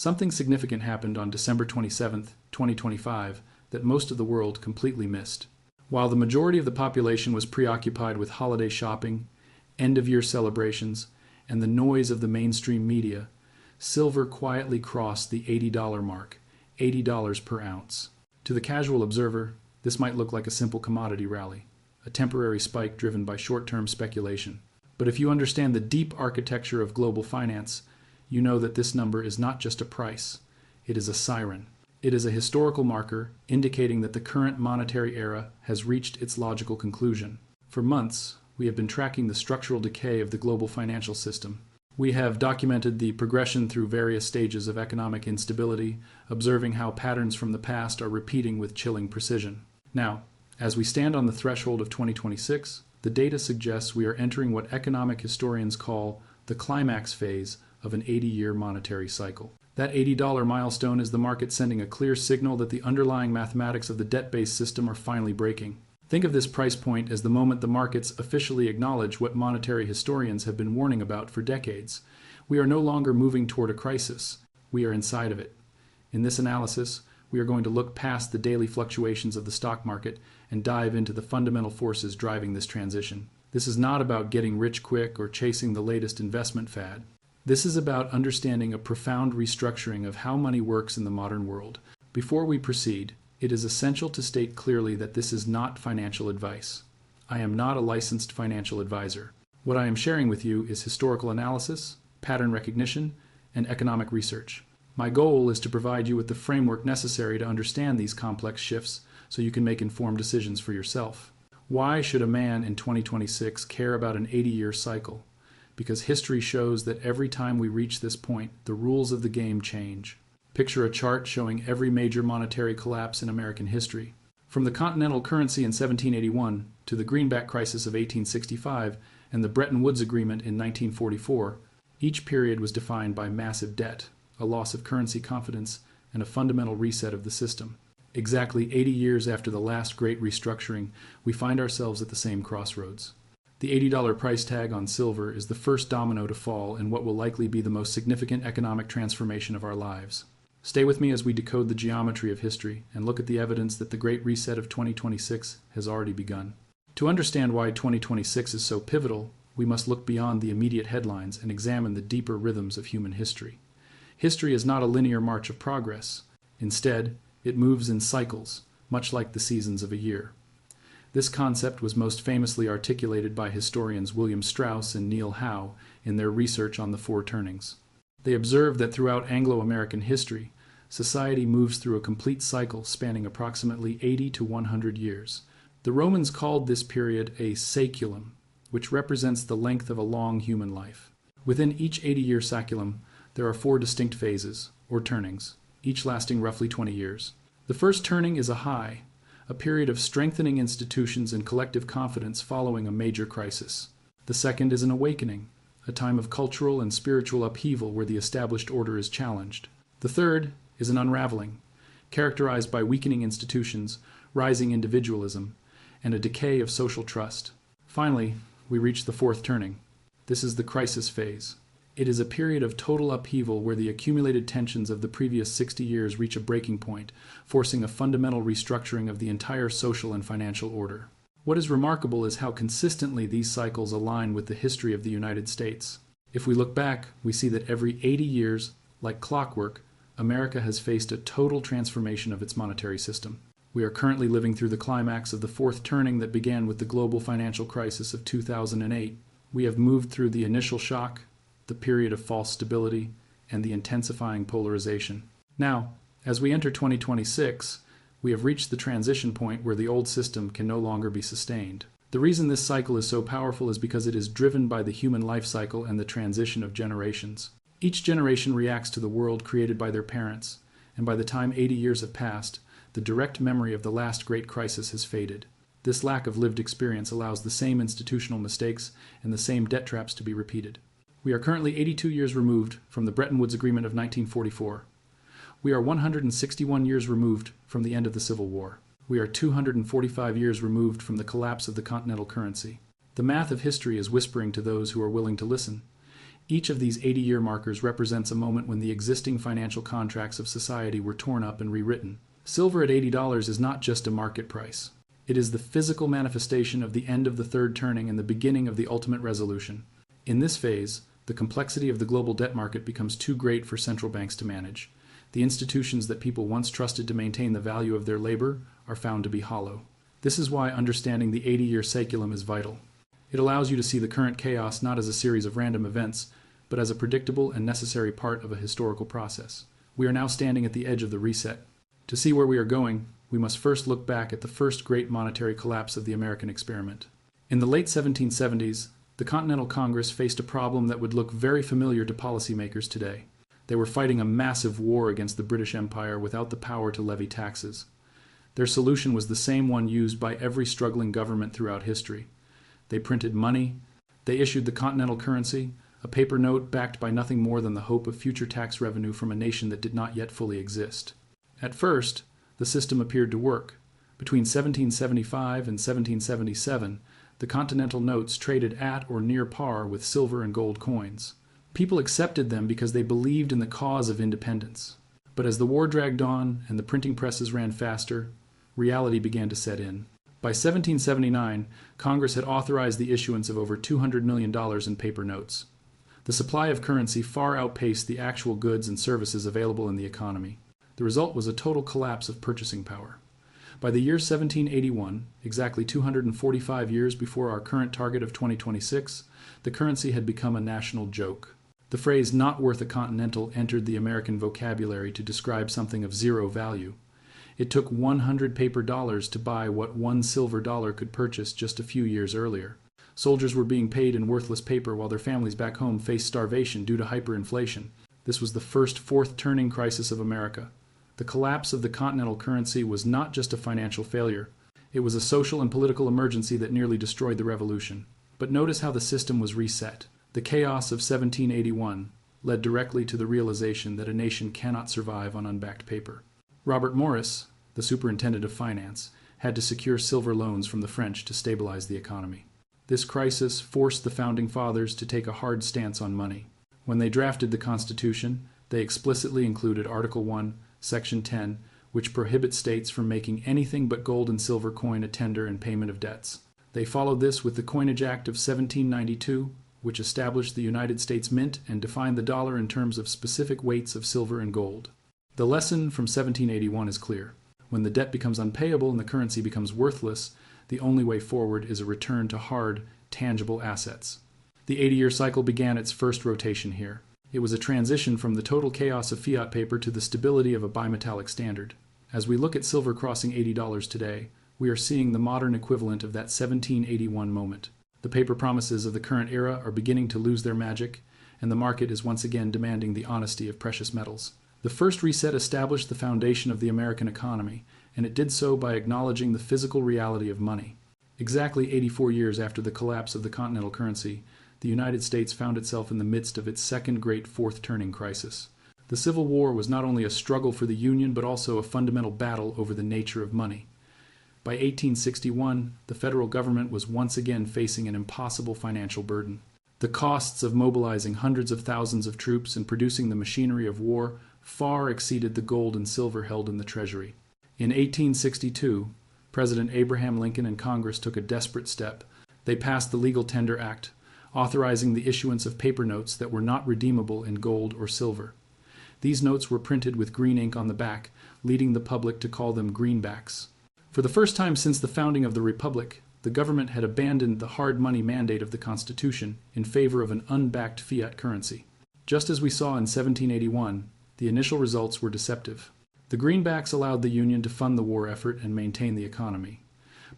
Something significant happened on December 27, 2025, that most of the world completely missed. While the majority of the population was preoccupied with holiday shopping, end-of-year celebrations, and the noise of the mainstream media, silver quietly crossed the $80 mark, $80 per ounce. To the casual observer, this might look like a simple commodity rally, a temporary spike driven by short-term speculation. But if you understand the deep architecture of global finance, you know that this number is not just a price, it is a siren. It is a historical marker indicating that the current monetary era has reached its logical conclusion. For months, we have been tracking the structural decay of the global financial system. We have documented the progression through various stages of economic instability, observing how patterns from the past are repeating with chilling precision. Now, as we stand on the threshold of 2026, the data suggests we are entering what economic historians call the climax phase of an 80-year monetary cycle. That $80 milestone is the market sending a clear signal that the underlying mathematics of the debt-based system are finally breaking. Think of this price point as the moment the markets officially acknowledge what monetary historians have been warning about for decades. We are no longer moving toward a crisis. We are inside of it. In this analysis, we are going to look past the daily fluctuations of the stock market and dive into the fundamental forces driving this transition. This is not about getting rich quick or chasing the latest investment fad. This is about understanding a profound restructuring of how money works in the modern world. Before we proceed, it is essential to state clearly that this is not financial advice. I am not a licensed financial advisor. What I am sharing with you is historical analysis, pattern recognition, and economic research. My goal is to provide you with the framework necessary to understand these complex shifts so you can make informed decisions for yourself. Why should a man in 2026 care about an 80-year cycle? Because history shows that every time we reach this point, the rules of the game change. Picture a chart showing every major monetary collapse in American history. From the continental currency in 1781 to the greenback crisis of 1865 and the Bretton Woods Agreement in 1944, each period was defined by massive debt, a loss of currency confidence, and a fundamental reset of the system. Exactly 80 years after the last great restructuring, we find ourselves at the same crossroads. The $80 price tag on silver is the first domino to fall in what will likely be the most significant economic transformation of our lives. Stay with me as we decode the geometry of history and look at the evidence that the Great Reset of 2026 has already begun. To understand why 2026 is so pivotal, we must look beyond the immediate headlines and examine the deeper rhythms of human history. History is not a linear march of progress. Instead, it moves in cycles, much like the seasons of a year. This concept was most famously articulated by historians William Strauss and Neil Howe in their research on the Four Turnings. They observed that throughout Anglo-American history, society moves through a complete cycle spanning approximately 80 to 100 years. The Romans called this period a saeculum, which represents the length of a long human life. Within each 80-year saeculum, there are four distinct phases, or turnings, each lasting roughly 20 years. The first turning is a high, a period of strengthening institutions and collective confidence following a major crisis. The second is an awakening, a time of cultural and spiritual upheaval where the established order is challenged. The third is an unraveling, characterized by weakening institutions, rising individualism, and a decay of social trust. Finally, we reach the fourth turning. This is the crisis phase. It is a period of total upheaval where the accumulated tensions of the previous 60 years reach a breaking point, forcing a fundamental restructuring of the entire social and financial order. What is remarkable is how consistently these cycles align with the history of the United States. If we look back, we see that every 80 years, like clockwork, America has faced a total transformation of its monetary system. We are currently living through the climax of the fourth turning that began with the global financial crisis of 2008. We have moved through the initial shock, the period of false stability, and the intensifying polarization. Now, as we enter 2026, we have reached the transition point where the old system can no longer be sustained. The reason this cycle is so powerful is because it is driven by the human life cycle and the transition of generations. Each generation reacts to the world created by their parents, and by the time 80 years have passed, the direct memory of the last great crisis has faded. This lack of lived experience allows the same institutional mistakes and the same debt traps to be repeated. We are currently 82 years removed from the Bretton Woods Agreement of 1944. We are 161 years removed from the end of the Civil War. We are 245 years removed from the collapse of the continental currency. The math of history is whispering to those who are willing to listen. Each of these 80-year markers represents a moment when the existing financial contracts of society were torn up and rewritten. Silver at $80 is not just a market price. It is the physical manifestation of the end of the third turning and the beginning of the ultimate resolution. In this phase, the complexity of the global debt market becomes too great for central banks to manage. The institutions that people once trusted to maintain the value of their labor are found to be hollow. This is why understanding the 80-year saculum is vital. It allows you to see the current chaos not as a series of random events, but as a predictable and necessary part of a historical process. We are now standing at the edge of the reset. To see where we are going, we must first look back at the first great monetary collapse of the American experiment. In the late 1770s, the Continental Congress faced a problem that would look very familiar to policymakers today. They were fighting a massive war against the British Empire without the power to levy taxes. Their solution was the same one used by every struggling government throughout history. They printed money. They issued the Continental Currency, a paper note backed by nothing more than the hope of future tax revenue from a nation that did not yet fully exist. At first, the system appeared to work. Between 1775 and 1777, the Continental notes traded at or near par with silver and gold coins. People accepted them because they believed in the cause of independence. But as the war dragged on and the printing presses ran faster, reality began to set in. By 1779, Congress had authorized the issuance of over $200 million in paper notes. The supply of currency far outpaced the actual goods and services available in the economy. The result was a total collapse of purchasing power. By the year 1781, exactly 245 years before our current target of 2026, the currency had become a national joke. The phrase "not worth a continental" entered the American vocabulary to describe something of zero value. It took 100 paper dollars to buy what one silver dollar could purchase just a few years earlier. Soldiers were being paid in worthless paper while their families back home faced starvation due to hyperinflation. This was the first fourth turning crisis of America. The collapse of the continental currency was not just a financial failure. It was a social and political emergency that nearly destroyed the revolution. But notice how the system was reset. The chaos of 1781 led directly to the realization that a nation cannot survive on unbacked paper. Robert Morris, the superintendent of finance, had to secure silver loans from the French to stabilize the economy. This crisis forced the founding fathers to take a hard stance on money. When they drafted the Constitution, they explicitly included Article 1, Section 10, which prohibits states from making anything but gold and silver coin a tender in payment of debts. They followed this with the Coinage Act of 1792, which established the United States Mint and defined the dollar in terms of specific weights of silver and gold. The lesson from 1781 is clear. When the debt becomes unpayable and the currency becomes worthless, the only way forward is a return to hard, tangible assets. The 80-year cycle began its first rotation here. It was a transition from the total chaos of fiat paper to the stability of a bimetallic standard. As we look at silver crossing $80 today, we are seeing the modern equivalent of that 1781 moment. The paper promises of the current era are beginning to lose their magic, and the market is once again demanding the honesty of precious metals. The first reset established the foundation of the American economy, and it did so by acknowledging the physical reality of money. Exactly 84 years after the collapse of the continental currency, the United States found itself in the midst of its second great fourth turning crisis. The Civil War was not only a struggle for the Union, but also a fundamental battle over the nature of money. By 1861, the federal government was once again facing an impossible financial burden. The costs of mobilizing hundreds of thousands of troops and producing the machinery of war far exceeded the gold and silver held in the Treasury. In 1862, President Abraham Lincoln and Congress took a desperate step. They passed the Legal Tender Act, authorizing the issuance of paper notes that were not redeemable in gold or silver. These notes were printed with green ink on the back, leading the public to call them greenbacks. For the first time since the founding of the Republic, the government had abandoned the hard money mandate of the Constitution in favor of an unbacked fiat currency. Just as we saw in 1781, the initial results were deceptive. The greenbacks allowed the Union to fund the war effort and maintain the economy.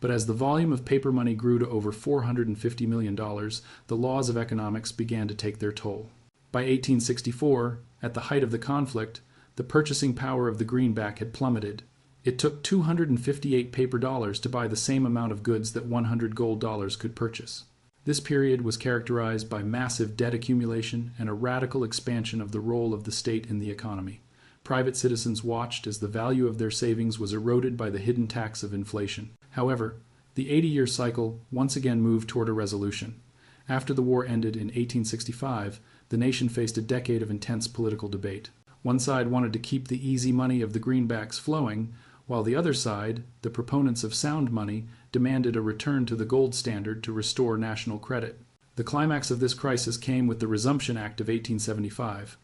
But as the volume of paper money grew to over $450 million, the laws of economics began to take their toll. By 1864, at the height of the conflict, the purchasing power of the greenback had plummeted. It took 258 paper dollars to buy the same amount of goods that 100 gold dollars could purchase. This period was characterized by massive debt accumulation and a radical expansion of the role of the state in the economy. Private citizens watched as the value of their savings was eroded by the hidden tax of inflation. However, the 80-year cycle once again moved toward a resolution. After the war ended in 1865, the nation faced a decade of intense political debate. One side wanted to keep the easy money of the greenbacks flowing, while the other side, the proponents of sound money, demanded a return to the gold standard to restore national credit. The climax of this crisis came with the Resumption Act of 1875.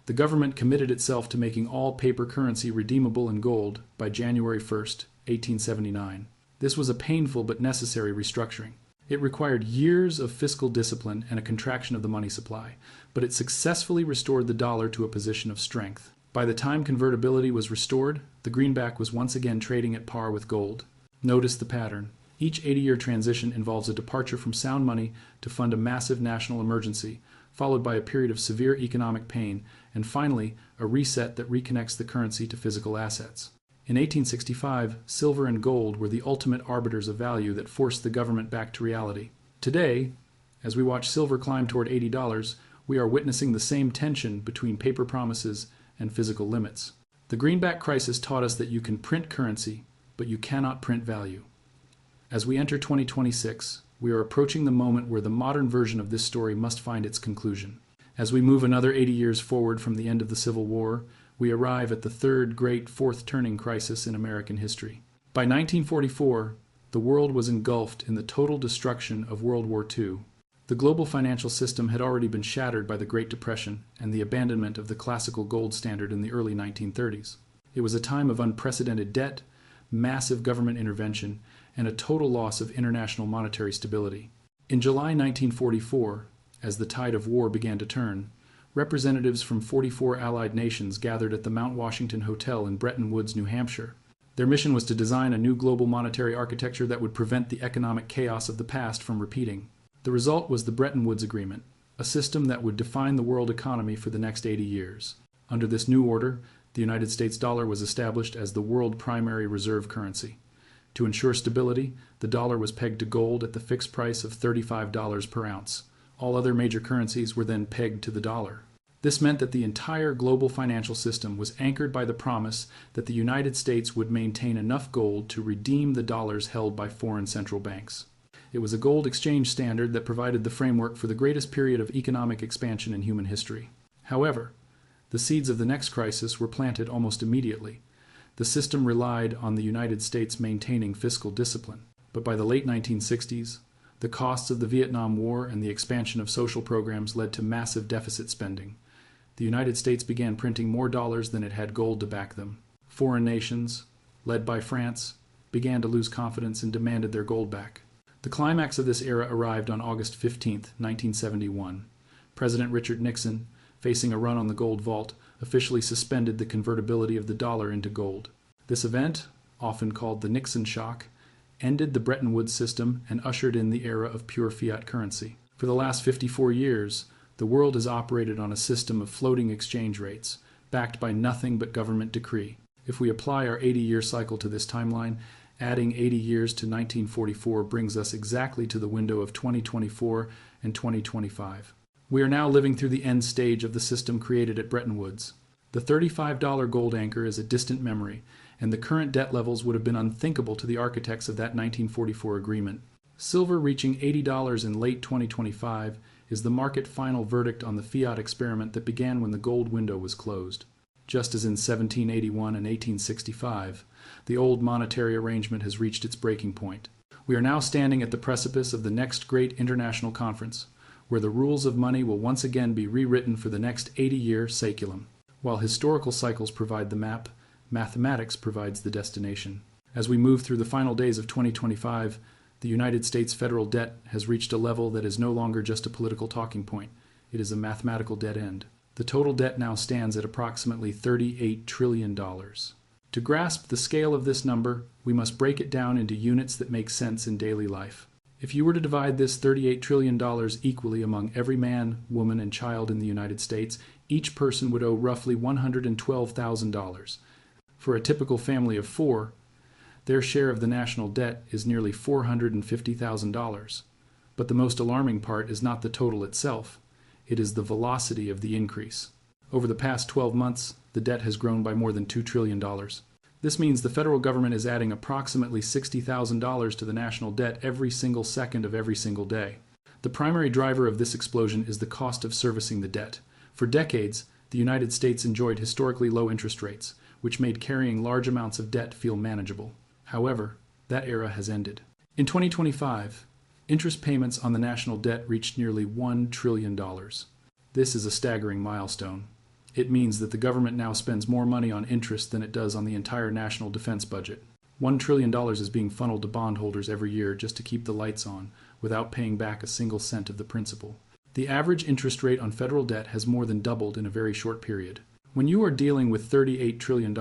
The government committed itself to making all paper currency redeemable in gold by January 1st, 1879. This was a painful but necessary restructuring. It required years of fiscal discipline and a contraction of the money supply, but it successfully restored the dollar to a position of strength. By the time convertibility was restored, the greenback was once again trading at par with gold. Notice the pattern. Each 80-year transition involves a departure from sound money to fund a massive national emergency, followed by a period of severe economic pain, and finally, a reset that reconnects the currency to physical assets. In 1865, silver and gold were the ultimate arbiters of value that forced the government back to reality. Today, as we watch silver climb toward $80, we are witnessing the same tension between paper promises and physical limits. The greenback crisis taught us that you can print currency, but you cannot print value. As we enter 2026, we are approaching the moment where the modern version of this story must find its conclusion. As we move another 80 years forward from the end of the Civil War, we arrive at the third great fourth turning crisis in American history. By 1944, the world was engulfed in the total destruction of World War II. The global financial system had already been shattered by the Great Depression and the abandonment of the classical gold standard in the early 1930s. It was a time of unprecedented debt, massive government intervention, and a total loss of international monetary stability. In July 1944, as the tide of war began to turn, representatives from 44 Allied nations gathered at the Mount Washington Hotel in Bretton Woods, New Hampshire. Their mission was to design a new global monetary architecture that would prevent the economic chaos of the past from repeating. The result was the Bretton Woods Agreement, a system that would define the world economy for the next 80 years. Under this new order, the United States dollar was established as the world primary reserve currency. To ensure stability, the dollar was pegged to gold at the fixed price of $35 per ounce. All other major currencies were then pegged to the dollar. This meant that the entire global financial system was anchored by the promise that the United States would maintain enough gold to redeem the dollars held by foreign central banks. It was a gold exchange standard that provided the framework for the greatest period of economic expansion in human history. However, the seeds of the next crisis were planted almost immediately. The system relied on the United States maintaining fiscal discipline. But by the late 1960s, the costs of the Vietnam War and the expansion of social programs led to massive deficit spending. The United States began printing more dollars than it had gold to back them. Foreign nations, led by France, began to lose confidence and demanded their gold back. The climax of this era arrived on August 15, 1971. President Richard Nixon, facing a run on the gold vault, officially suspended the convertibility of the dollar into gold. This event, often called the Nixon shock, ended the Bretton Woods system and ushered in the era of pure fiat currency. For the last 54 years, the world has operated on a system of floating exchange rates, backed by nothing but government decree. If we apply our 80-year cycle to this timeline, adding 80 years to 1944 brings us exactly to the window of 2024 and 2025. We are now living through the end stage of the system created at Bretton Woods. The $35 gold anchor is a distant memory, and the current debt levels would have been unthinkable to the architects of that 1944 agreement. Silver reaching $80 in late 2025 is the market final verdict on the fiat experiment that began when the gold window was closed. Just as in 1781 and 1865, the old monetary arrangement has reached its breaking point. We are now standing at the precipice of the next great international conference, where the rules of money will once again be rewritten for the next 80-year saeculum. While historical cycles provide the map, mathematics provides the destination. As we move through the final days of 2025, the United States federal debt has reached a level that is no longer just a political talking point. It is a mathematical dead end. The total debt now stands at approximately $38 trillion. To grasp the scale of this number, we must break it down into units that make sense in daily life. If you were to divide this $38 trillion equally among every man, woman, and child in the United States, each person would owe roughly $112,000. For a typical family of four, their share of the national debt is nearly $450,000. But the most alarming part is not the total itself. It is the velocity of the increase. Over the past 12 months, the debt has grown by more than $2 trillion. This means the federal government is adding approximately $60,000 to the national debt every single second of every single day. The primary driver of this explosion is the cost of servicing the debt. For decades, the United States enjoyed historically low interest rates, which made carrying large amounts of debt feel manageable. However, that era has ended. In 2025, interest payments on the national debt reached nearly $1 trillion. This is a staggering milestone. It means that the government now spends more money on interest than it does on the entire national defense budget. $1 trillion is being funneled to bondholders every year just to keep the lights on, without paying back a single cent of the principal. The average interest rate on federal debt has more than doubled in a very short period. When you are dealing with $38 trillion,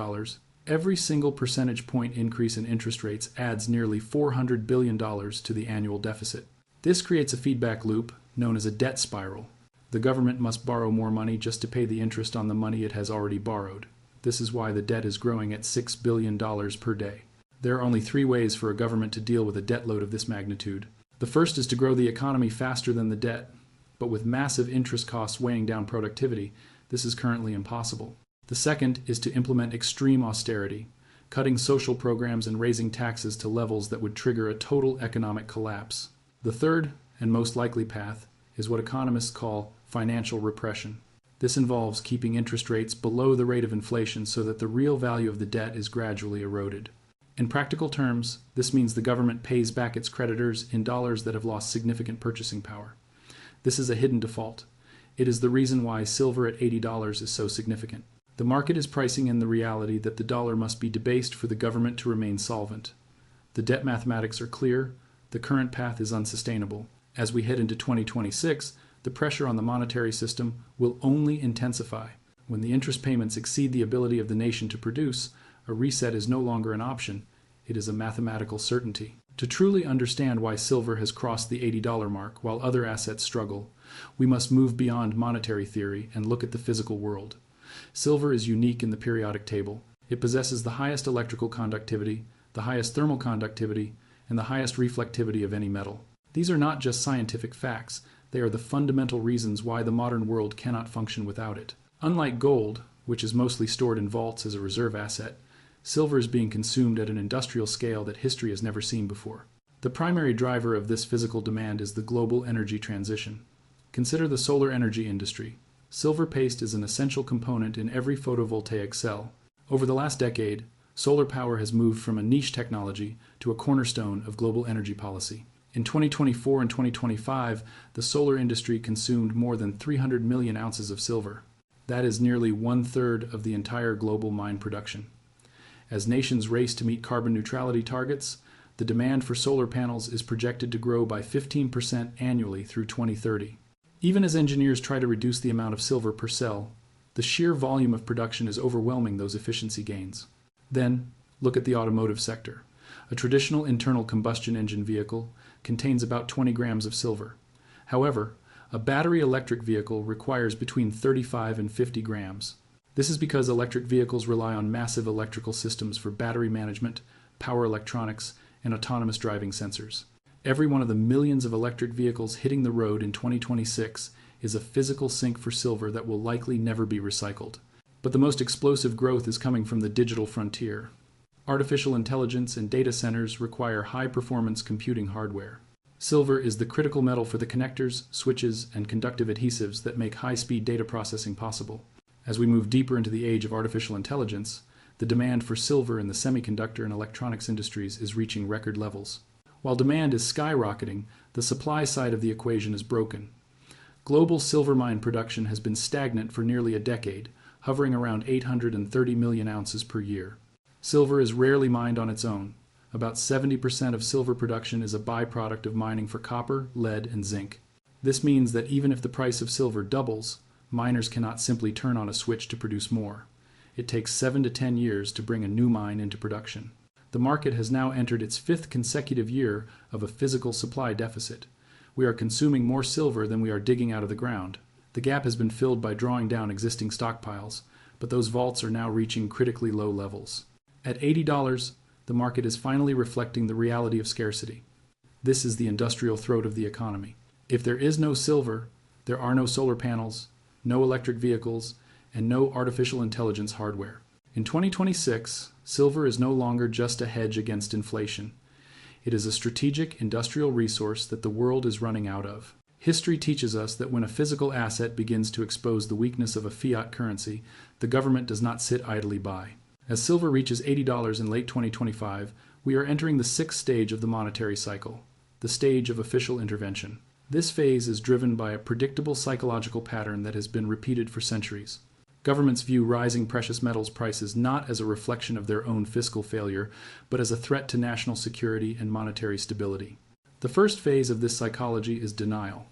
every single percentage point increase in interest rates adds nearly $400 billion to the annual deficit. This creates a feedback loop known as a debt spiral. The government must borrow more money just to pay the interest on the money it has already borrowed. This is why the debt is growing at $6 billion per day. There are only three ways for a government to deal with a debt load of this magnitude. The first is to grow the economy faster than the debt, but with massive interest costs weighing down productivity, this is currently impossible. The second is to implement extreme austerity, cutting social programs and raising taxes to levels that would trigger a total economic collapse. The third, and most likely path, is what economists call financial repression. This involves keeping interest rates below the rate of inflation so that the real value of the debt is gradually eroded. In practical terms, this means the government pays back its creditors in dollars that have lost significant purchasing power. This is a hidden default. It is the reason why silver at $80 is so significant. The market is pricing in the reality that the dollar must be debased for the government to remain solvent. The debt mathematics are clear. The current path is unsustainable. As we head into 2026, the pressure on the monetary system will only intensify. When the interest payments exceed the ability of the nation to produce, a reset is no longer an option. It is a mathematical certainty. To truly understand why silver has crossed the $80 mark while other assets struggle, we must move beyond monetary theory and look at the physical world. Silver is unique in the periodic table. It possesses the highest electrical conductivity, the highest thermal conductivity, and the highest reflectivity of any metal. These are not just scientific facts. They are the fundamental reasons why the modern world cannot function without it. Unlike gold, which is mostly stored in vaults as a reserve asset, silver is being consumed at an industrial scale that history has never seen before. The primary driver of this physical demand is the global energy transition. Consider the solar energy industry. Silver paste is an essential component in every photovoltaic cell. Over the last decade, solar power has moved from a niche technology to a cornerstone of global energy policy. In 2024 and 2025, the solar industry consumed more than 300 million ounces of silver. That is nearly 1/3 of the entire global mine production. As nations race to meet carbon neutrality targets, the demand for solar panels is projected to grow by 15% annually through 2030. Even as engineers try to reduce the amount of silver per cell, the sheer volume of production is overwhelming those efficiency gains. Then, look at the automotive sector. A traditional internal combustion engine vehicle contains about 20 grams of silver. However, a battery electric vehicle requires between 35 and 50 grams. This is because electric vehicles rely on massive electrical systems for battery management, power electronics, and autonomous driving sensors. Every one of the millions of electric vehicles hitting the road in 2026 is a physical sink for silver that will likely never be recycled. But the most explosive growth is coming from the digital frontier. Artificial intelligence and data centers require high-performance computing hardware. Silver is the critical metal for the connectors, switches, and conductive adhesives that make high-speed data processing possible. As we move deeper into the age of artificial intelligence, the demand for silver in the semiconductor and electronics industries is reaching record levels. While demand is skyrocketing, the supply side of the equation is broken. Global silver mine production has been stagnant for nearly a decade, hovering around 830 million ounces per year. Silver is rarely mined on its own. About 70% of silver production is a byproduct of mining for copper, lead, and zinc. This means that even if the price of silver doubles, miners cannot simply turn on a switch to produce more. It takes 7 to 10 years to bring a new mine into production. The market has now entered its 5th consecutive year of a physical supply deficit. We are consuming more silver than we are digging out of the ground. The gap has been filled by drawing down existing stockpiles, but those vaults are now reaching critically low levels. At $80, the market is finally reflecting the reality of scarcity. This is the industrial throat of the economy. If there is no silver, there are no solar panels, no electric vehicles, and no artificial intelligence hardware. In 2026, silver is no longer just a hedge against inflation. It is a strategic industrial resource that the world is running out of. History teaches us that when a physical asset begins to expose the weakness of a fiat currency, the government does not sit idly by. As silver reaches $80 in late 2025, we are entering the sixth stage of the monetary cycle, the stage of official intervention. This phase is driven by a predictable psychological pattern that has been repeated for centuries. Governments view rising precious metals prices not as a reflection of their own fiscal failure, but as a threat to national security and monetary stability. The first phase of this psychology is denial.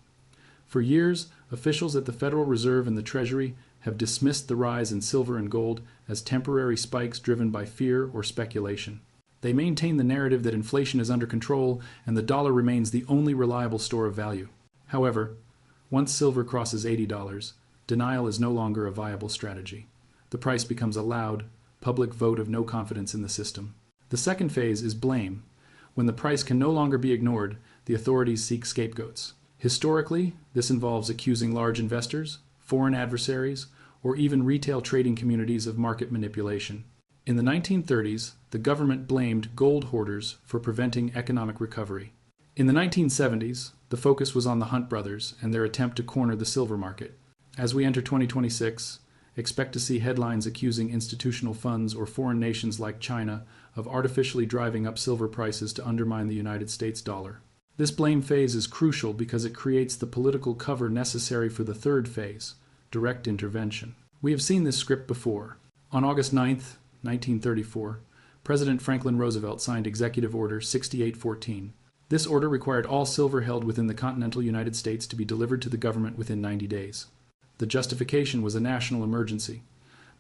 For years, officials at the Federal Reserve and the Treasury have dismissed the rise in silver and gold as temporary spikes driven by fear or speculation. They maintain the narrative that inflation is under control and the dollar remains the only reliable store of value. However, once silver crosses $80, denial is no longer a viable strategy. The price becomes a loud, public vote of no confidence in the system. The second phase is blame. When the price can no longer be ignored, the authorities seek scapegoats. Historically, this involves accusing large investors, foreign adversaries, or even retail trading communities of market manipulation. In the 1930s, the government blamed gold hoarders for preventing economic recovery. In the 1970s, the focus was on the Hunt brothers and their attempt to corner the silver market. As we enter 2026, expect to see headlines accusing institutional funds or foreign nations like China of artificially driving up silver prices to undermine the United States dollar. This blame phase is crucial because it creates the political cover necessary for the third phase, direct intervention. We have seen this script before. On August 9, 1934, President Franklin Roosevelt signed Executive Order 6814. This order required all silver held within the continental United States to be delivered to the government within 90 days. The justification was a national emergency.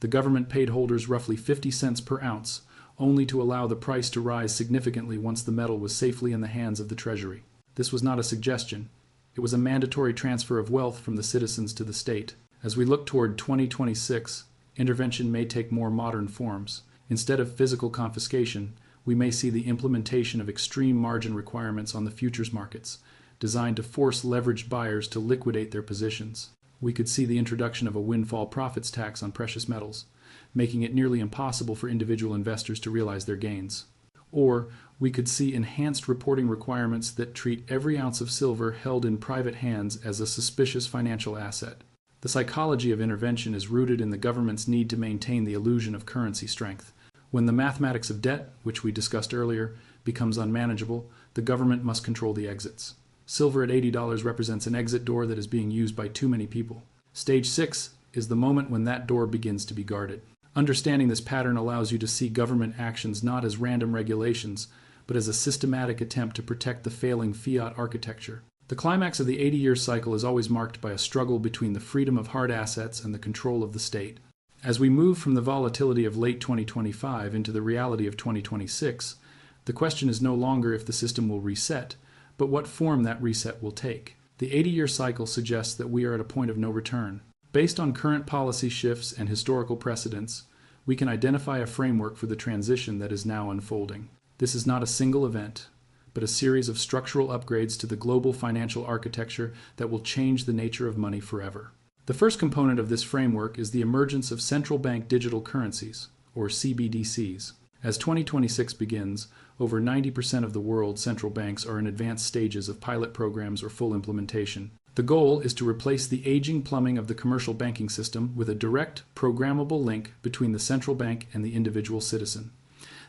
The government paid holders roughly 50 cents per ounce, only to allow the price to rise significantly once the metal was safely in the hands of the Treasury. This was not a suggestion. It was a mandatory transfer of wealth from the citizens to the state. As we look toward 2026, intervention may take more modern forms. Instead of physical confiscation, we may see the implementation of extreme margin requirements on the futures markets, designed to force leveraged buyers to liquidate their positions. We could see the introduction of a windfall profits tax on precious metals, making it nearly impossible for individual investors to realize their gains. Or we could see enhanced reporting requirements that treat every ounce of silver held in private hands as a suspicious financial asset. The psychology of intervention is rooted in the government's need to maintain the illusion of currency strength. When the mathematics of debt, which we discussed earlier, becomes unmanageable, the government must control the exits. Silver at $80 represents an exit door that is being used by too many people. Stage 6 is the moment when that door begins to be guarded. Understanding this pattern allows you to see government actions not as random regulations, but as a systematic attempt to protect the failing fiat architecture. The climax of the 80-year cycle is always marked by a struggle between the freedom of hard assets and the control of the state. As we move from the volatility of late 2025 into the reality of 2026, the question is no longer if the system will reset, but what form that reset will take. The 80-year cycle suggests that we are at a point of no return. Based on current policy shifts and historical precedents, we can identify a framework for the transition that is now unfolding. This is not a single event, but a series of structural upgrades to the global financial architecture that will change the nature of money forever. The first component of this framework is the emergence of Central Bank Digital Currencies, or CBDCs. As 2026 begins, over 90% of the world's central banks are in advanced stages of pilot programs or full implementation. The goal is to replace the aging plumbing of the commercial banking system with a direct, programmable link between the central bank and the individual citizen.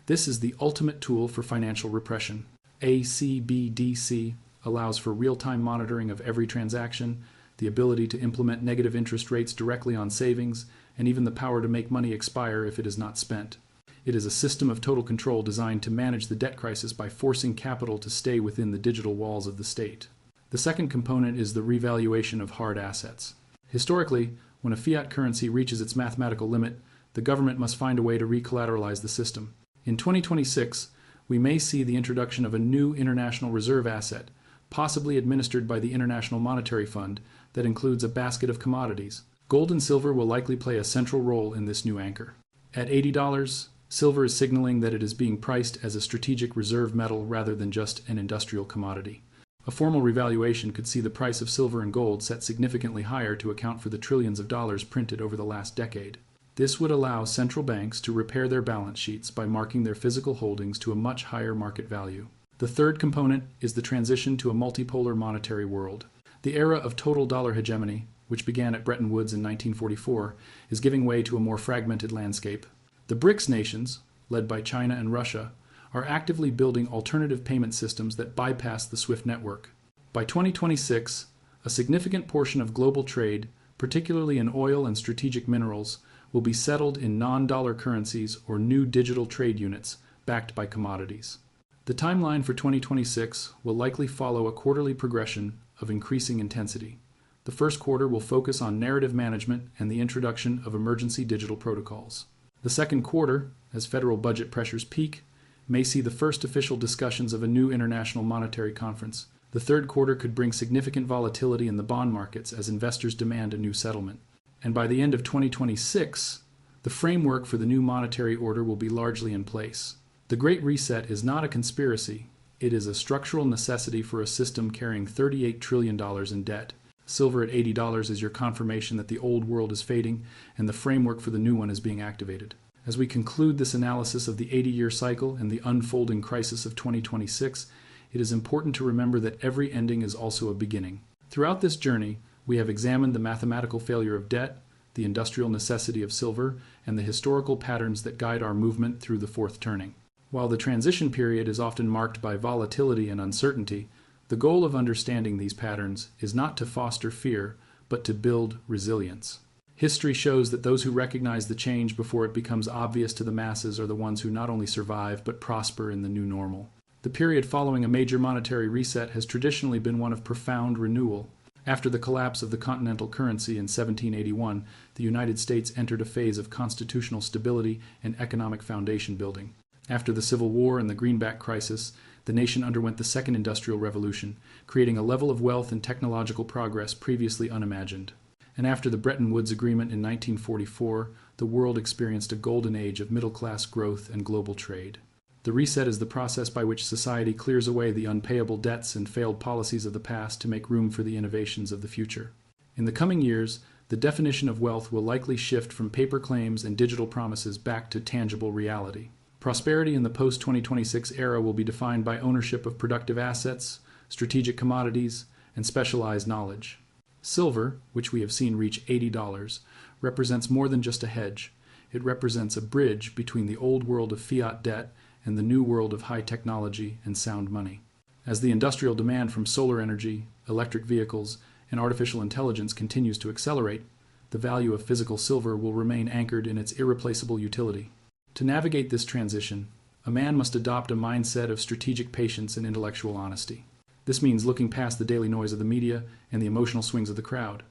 This is the ultimate tool for financial repression. A CBDC allows for real-time monitoring of every transaction, the ability to implement negative interest rates directly on savings, and even the power to make money expire if it is not spent. It is a system of total control designed to manage the debt crisis by forcing capital to stay within the digital walls of the state. The second component is the revaluation of hard assets. Historically, when a fiat currency reaches its mathematical limit, the government must find a way to recollateralize the system. In 2026, we may see the introduction of a new international reserve asset, possibly administered by the International Monetary Fund, that includes a basket of commodities. Gold and silver will likely play a central role in this new anchor. At $80, silver is signaling that it is being priced as a strategic reserve metal rather than just an industrial commodity. A formal revaluation could see the price of silver and gold set significantly higher to account for the trillions of dollars printed over the last decade. This would allow central banks to repair their balance sheets by marking their physical holdings to a much higher market value. The third component is the transition to a multipolar monetary world. The era of total dollar hegemony, which began at Bretton Woods in 1944, is giving way to a more fragmented landscape. The BRICS nations, led by China and Russia, are actively building alternative payment systems that bypass the SWIFT network. By 2026, a significant portion of global trade, particularly in oil and strategic minerals, will be settled in non-dollar currencies or new digital trade units backed by commodities. The timeline for 2026 will likely follow a quarterly progression of increasing intensity. The first quarter will focus on narrative management and the introduction of emergency digital protocols. The second quarter, as federal budget pressures peak, may see the first official discussions of a new international monetary conference. The third quarter could bring significant volatility in the bond markets as investors demand a new settlement. And by the end of 2026, the framework for the new monetary order will be largely in place. The Great Reset is not a conspiracy. It is a structural necessity for a system carrying $38 trillion in debt. Silver at $80 is your confirmation that the old world is fading and the framework for the new one is being activated. As we conclude this analysis of the 80-year cycle and the unfolding crisis of 2026, it is important to remember that every ending is also a beginning. Throughout this journey, we have examined the mathematical failure of debt, the industrial necessity of silver, and the historical patterns that guide our movement through the fourth turning. While the transition period is often marked by volatility and uncertainty, the goal of understanding these patterns is not to foster fear, but to build resilience. History shows that those who recognize the change before it becomes obvious to the masses are the ones who not only survive but prosper in the new normal. The period following a major monetary reset has traditionally been one of profound renewal. After the collapse of the continental currency in 1781, the United States entered a phase of constitutional stability and economic foundation building. After the Civil War and the Greenback crisis, the nation underwent the Second Industrial Revolution, creating a level of wealth and technological progress previously unimagined. And after the Bretton Woods Agreement in 1944, the world experienced a golden age of middle-class growth and global trade. The reset is the process by which society clears away the unpayable debts and failed policies of the past to make room for the innovations of the future. In the coming years, the definition of wealth will likely shift from paper claims and digital promises back to tangible reality. Prosperity in the post-2026 era will be defined by ownership of productive assets, strategic commodities, and specialized knowledge. Silver, which we have seen reach $80, represents more than just a hedge. It represents a bridge between the old world of fiat debt and the new world of high technology and sound money. As the industrial demand from solar energy, electric vehicles, and artificial intelligence continues to accelerate, the value of physical silver will remain anchored in its irreplaceable utility. To navigate this transition, a man must adopt a mindset of strategic patience and intellectual honesty. This means looking past the daily noise of the media and the emotional swings of the crowd.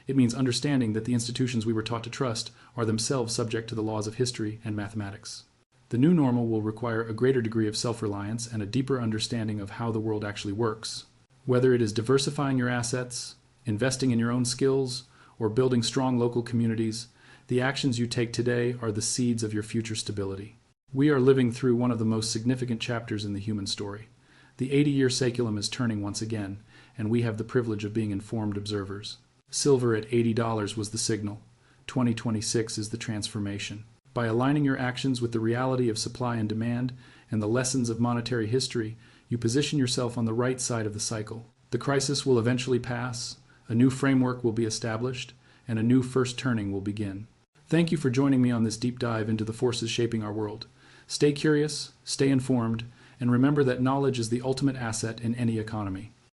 It means understanding that the institutions we were taught to trust are themselves subject to the laws of history and mathematics. The new normal will require a greater degree of self-reliance and a deeper understanding of how the world actually works. Whether it is diversifying your assets, investing in your own skills, or building strong local communities, the actions you take today are the seeds of your future stability. We are living through one of the most significant chapters in the human story. The 80-year saculum is turning once again, and we have the privilege of being informed observers. Silver at $80 was the signal. 2026 is the transformation. By aligning your actions with the reality of supply and demand and the lessons of monetary history, you position yourself on the right side of the cycle. The crisis will eventually pass, a new framework will be established, and a new first turning will begin. Thank you for joining me on this deep dive into the forces shaping our world. Stay curious, stay informed, and remember that knowledge is the ultimate asset in any economy.